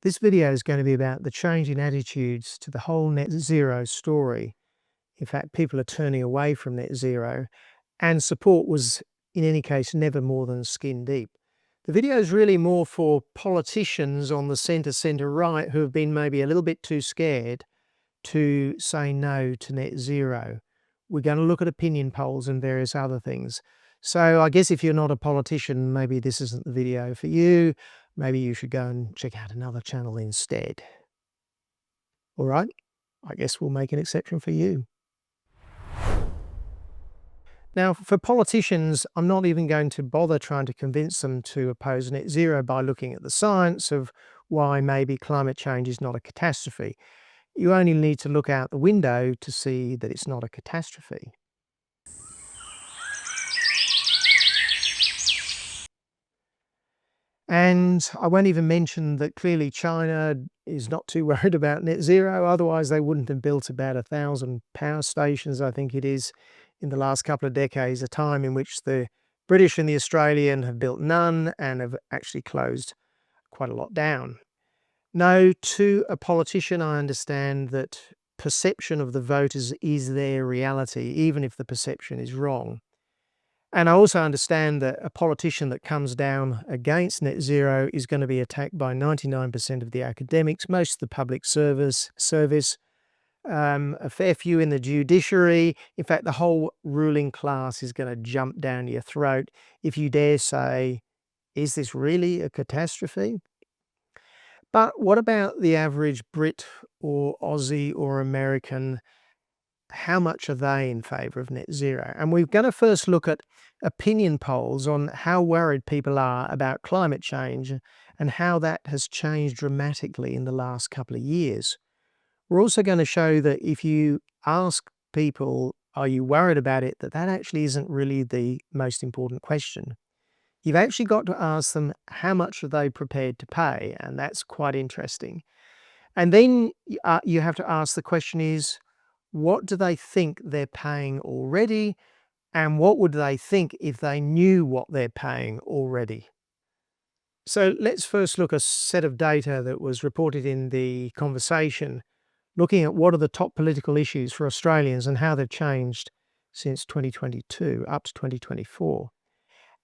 This video is going to be about the change in attitudes to the whole net zero story. In fact, people are turning away from net zero, and support was, in any case, never more than skin deep. The video is really more for politicians on the centre right who have been maybe a little bit too scared to say no to net zero. We're going to look at opinion polls and various other things. So I guess if you're not a politician, maybe this isn't the video for you. Maybe you should go and check out another channel instead. All right, I guess we'll make an exception for you. Now, for politicians, I'm not even going to bother trying to convince them to oppose net zero by looking at the science of why maybe climate change is not a catastrophe. You only need to look out the window to see that it's not a catastrophe. And I won't even mention that clearly China is not too worried about net zero, otherwise they wouldn't have built about 1,000 power stations, I think it is, in the last couple of decades, a time in which the British and the Australian have built none and have actually closed quite a lot down. No, to a politician, I understand that perception of the voters is their reality, even if the perception is wrong. And I also understand that a politician that comes down against net zero is going to be attacked by 99% of the academics, most of the public service, a fair few in the judiciary. In fact, the whole ruling class is going to jump down your throat if you dare say, is this really a catastrophe? But what about the average Brit or Aussie or American? How much are they in favour of net zero? And we're going to first look at opinion polls on how worried people are about climate change and how that has changed dramatically in the last couple of years. We're also going to show that if you ask people, are you worried about it, that actually isn't really the most important question. You've actually got to ask them how much are they prepared to pay, and that's quite interesting. And then you have to ask the question is, what do they think they're paying already? And what would they think if they knew what they're paying already? So let's first look at a set of data that was reported in the conversation, looking at what are the top political issues for Australians and how they've changed since 2022 up to 2024.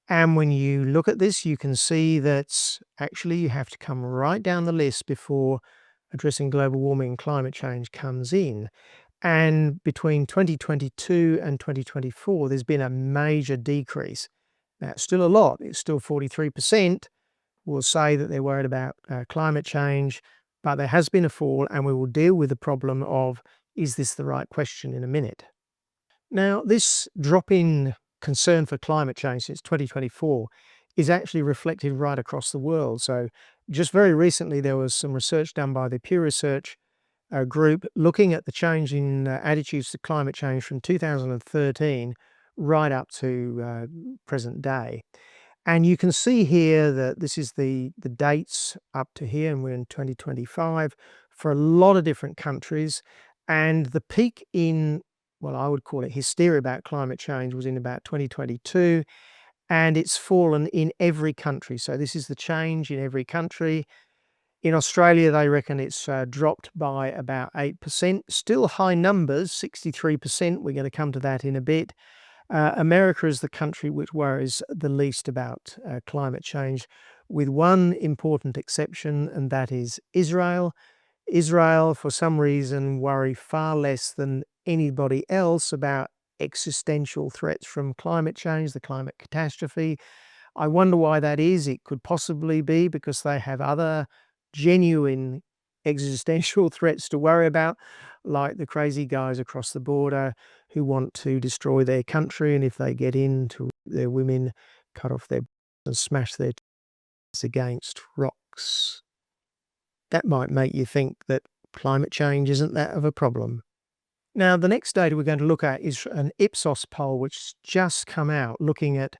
And when you look at this, you can see that actually you have to come right down the list before addressing global warming and climate change comes in. And between 2022 and 2024, there's been a major decrease. Now, it's still a lot. It's still 43% will say that they're worried about climate change, but there has been a fall, and we will deal with the problem of, is this the right question, in a minute. Now, this drop in concern for climate change since 2024 is actually reflected right across the world. So just very recently, there was some research done by the Pew Research group looking at the change in attitudes to climate change from 2013 right up to present day. And you can see here that this is the dates up to here, and we're in 2025 for a lot of different countries. And the peak in, well, I would call it hysteria about climate change was in about 2022, and it's fallen in every country. So this is the change in every country. In Australia, they reckon it's dropped by about 8%. Still high numbers, 63%. We're going to come to that in a bit. America is the country which worries the least about climate change, with one important exception, and that is Israel. Israel, for some reason, worry far less than anybody else about existential threats from climate change, the climate catastrophe. I wonder why that is. It could possibly be because they have other genuine existential threats to worry about, like the crazy guys across the border who want to destroy their country, and if they get into their women, cut off their and smash their tits against rocks. That might make you think that climate change isn't that of a problem. Now, the next data we're going to look at is an Ipsos poll which has just come out looking at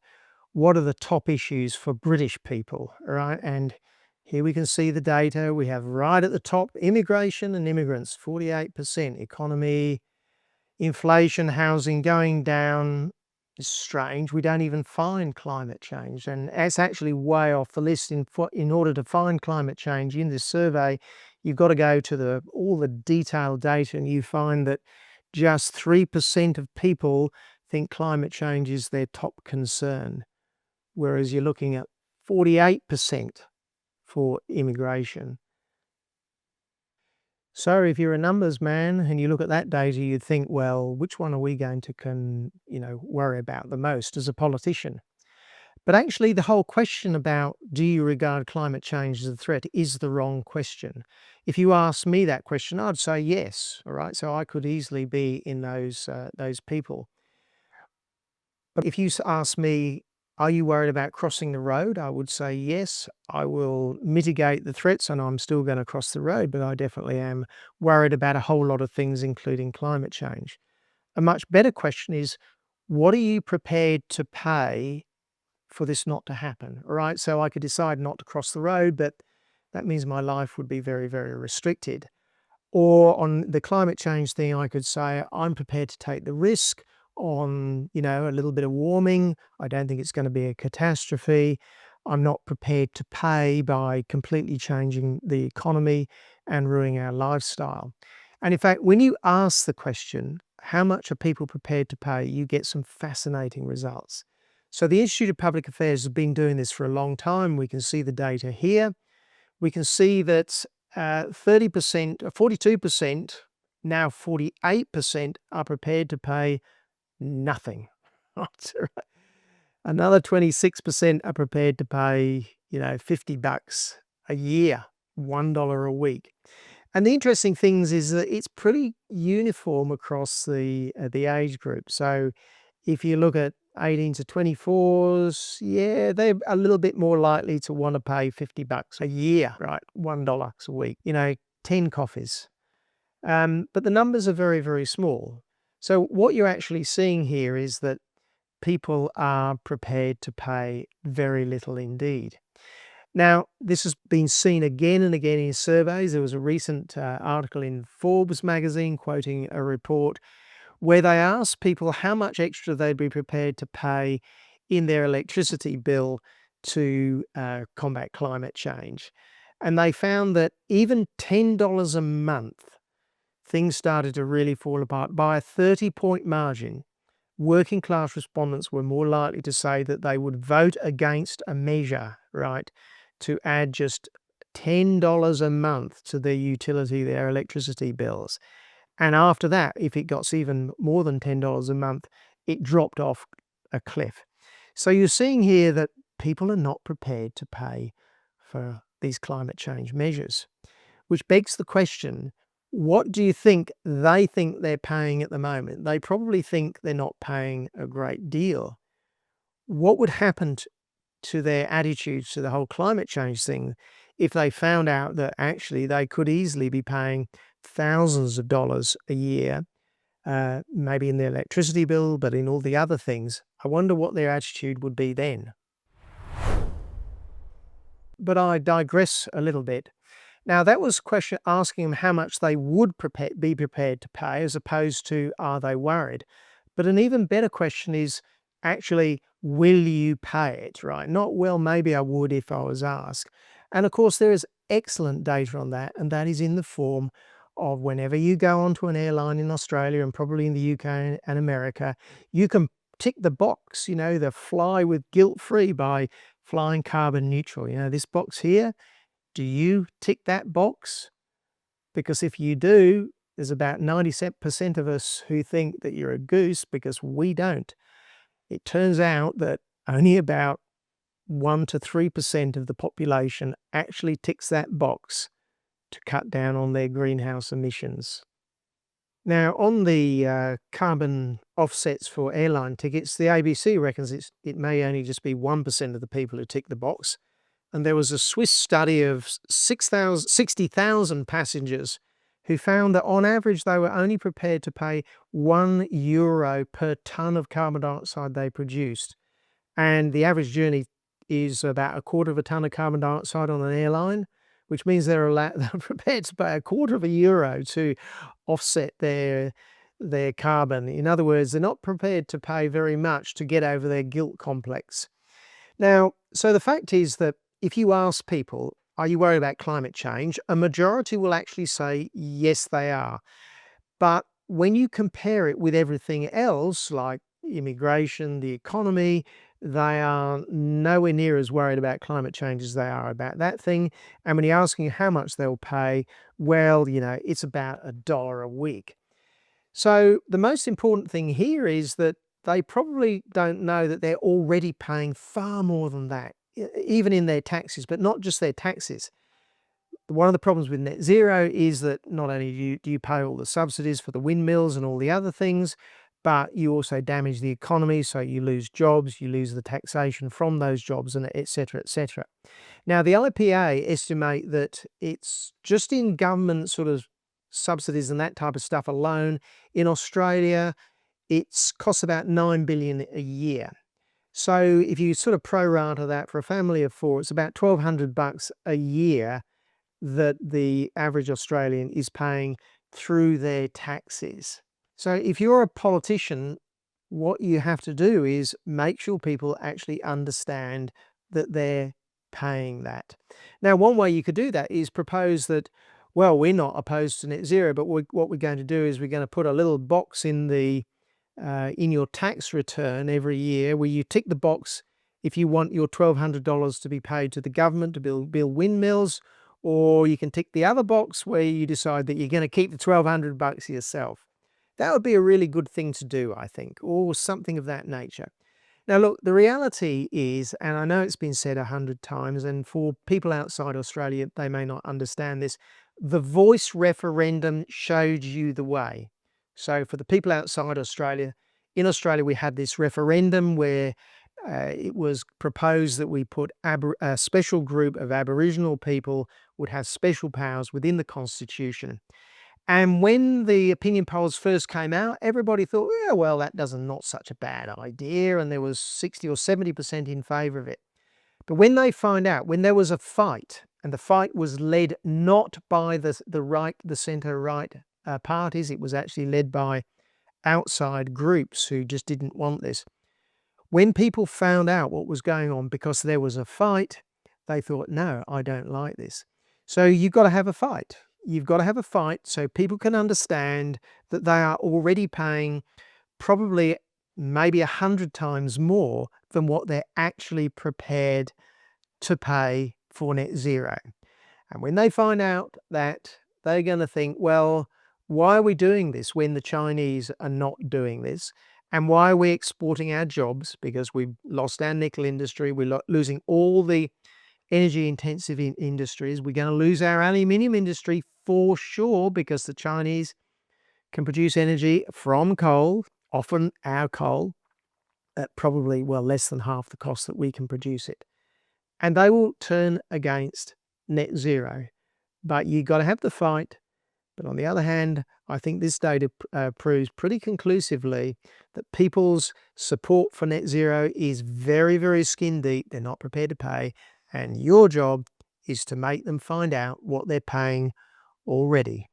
what are the top issues for British people, right? And here we can see the data. We have right at the top, immigration and immigrants, 48%, economy, inflation, housing going down, It's strange, we don't even find climate change, and it's actually way off the list. In order to find climate change in this survey, you've got to go to all the detailed data, and you find that just 3% of people think climate change is their top concern, whereas you're looking at 48% for immigration. So if you're a numbers man and you look at that data, you'd think, well, which one are we going to worry about the most as a politician? But actually, the whole question about do you regard climate change as a threat is the wrong question. If you ask me that question, I'd say yes. All right, so I could easily be in those people. But if you ask me, are you worried about crossing the road? I would say yes. I will mitigate the threats and I'm still going to cross the road, but I definitely am worried about a whole lot of things, including climate change. A much better question is, what are you prepared to pay for this not to happen? All right. So I could decide not to cross the road, but that means my life would be very, very restricted. Or on the climate change thing, I could say, I'm prepared to take the risk on, a little bit of warming. I don't think it's going to be a catastrophe. I'm not prepared to pay by completely changing the economy and ruining our lifestyle. And in fact, when you ask the question, how much are people prepared to pay, you get some fascinating results. So the Institute of Public Affairs has been doing this for a long time. We can see the data here. We can see that 30%, 42%, now 48% are prepared to pay nothing. Right? Another 26% are prepared to pay, $50 a year, $1 a week. And the interesting things is that it's pretty uniform across the age group. So if you look at 18 to 24s, yeah, they're a little bit more likely to want to pay $50 a year, right? $1 a week, 10 coffees. But the numbers are very, very small. So what you're actually seeing here is that people are prepared to pay very little indeed. Now, this has been seen again and again in surveys. There was a recent article in Forbes magazine quoting a report where they asked people how much extra they'd be prepared to pay in their electricity bill to combat climate change. And they found that even $10 a month, things started to really fall apart. By a 30-point margin, working class respondents were more likely to say that they would vote against a measure, right, to add just $10 a month to their utility, their electricity bills. And after that, if it got even more than $10 a month, it dropped off a cliff. So you're seeing here that people are not prepared to pay for these climate change measures, which begs the question, what do you think they think they're paying at the moment? They probably think they're not paying a great deal. What would happen to their attitudes to the whole climate change thing if they found out that actually they could easily be paying thousands of dollars a year, maybe in their electricity bill, but in all the other things? I wonder what their attitude would be then. But I digress a little bit. Now, that was asking them how much they would be prepared to pay, as opposed to are they worried? But an even better question is actually, will you pay it, right? Not, well, maybe I would if I was asked. And of course, there is excellent data on that, and that is in the form of whenever you go onto an airline in Australia and probably in the UK and America, you can tick the box, the fly with guilt-free by flying carbon neutral. This box here, do you tick that box? Because if you do, there's about 90% of us who think that you're a goose because we don't. It turns out that only about 1 to 3% of the population actually ticks that box to cut down on their greenhouse emissions. Now, on the carbon offsets for airline tickets, the ABC reckons it may only just be 1% of the people who tick the box. And there was a Swiss study of 60,000 passengers who found that on average they were only prepared to pay €1 per tonne of carbon dioxide they produced. And the average journey is about a quarter of a tonne of carbon dioxide on an airline, which means they're prepared to pay a quarter of a euro to offset their their carbon. In other words, they're not prepared to pay very much to get over their guilt complex. Now, so the fact is that if you ask people, are you worried about climate change? A majority will actually say, yes, they are. But when you compare it with everything else, like immigration, the economy, they are nowhere near as worried about climate change as they are about that thing. And when you're asking how much they'll pay, well, it's about $1 a week. So the most important thing here is that they probably don't know that they're already paying far more than that, even in their taxes, but not just their taxes. One of the problems with net zero is that not only do you pay all the subsidies for the windmills and all the other things, but you also damage the economy, so you lose jobs, you lose the taxation from those jobs, and et cetera, et cetera. Now, the IPA estimate that it's just in government sort of subsidies and that type of stuff alone, in Australia, it's costs about $9 billion a year. So if you sort of pro rata that for a family of four, it's about $1,200 a year that the average Australian is paying through their taxes. So if you're a politician, what you have to do is make sure people actually understand that they're paying that. Now, one way you could do that is propose that, well, we're not opposed to net zero, but what we're going to do is we're going to put a little box in your tax return every year where you tick the box if you want your $1,200 to be paid to the government to build windmills, or you can tick the other box where you decide that you're going to keep the $1,200 yourself. That would be a really good thing to do, I think, or something of that nature. Now, look, the reality is, and I know it's been said 100 times, and for people outside Australia, they may not understand this, the voice referendum showed you the way. So for the people outside Australia, in Australia, we had this referendum where it was proposed that we put a special group of Aboriginal people would have special powers within the Constitution. And when the opinion polls first came out, everybody thought, yeah, well, that doesn't not such a bad idea. And there was 60 or 70% in favour of it. But when they find out, when there was a fight, and the fight was led not by the centre-right parties, it was actually led by outside groups who just didn't want this. When people found out what was going on because there was a fight, they thought, no, I don't like this. So you've got to have a fight. You've got to have a fight so people can understand that they are already paying probably maybe 100 times more than what they're actually prepared to pay for net zero. And when they find out that, they're going to think, well, why are we doing this when the Chinese are not doing this? And why are we exporting our jobs? Because we've lost our nickel industry, we're losing all the energy-intensive industries. We're going to lose our aluminium industry for sure because the Chinese can produce energy from coal, often our coal, at probably, well, less than half the cost that we can produce it. And they will turn against net zero. But you've got to have the fight. But on the other hand, I think this data proves pretty conclusively that people's support for net zero is very, very skin deep. They're not prepared to pay. And your job is to make them find out what they're paying already.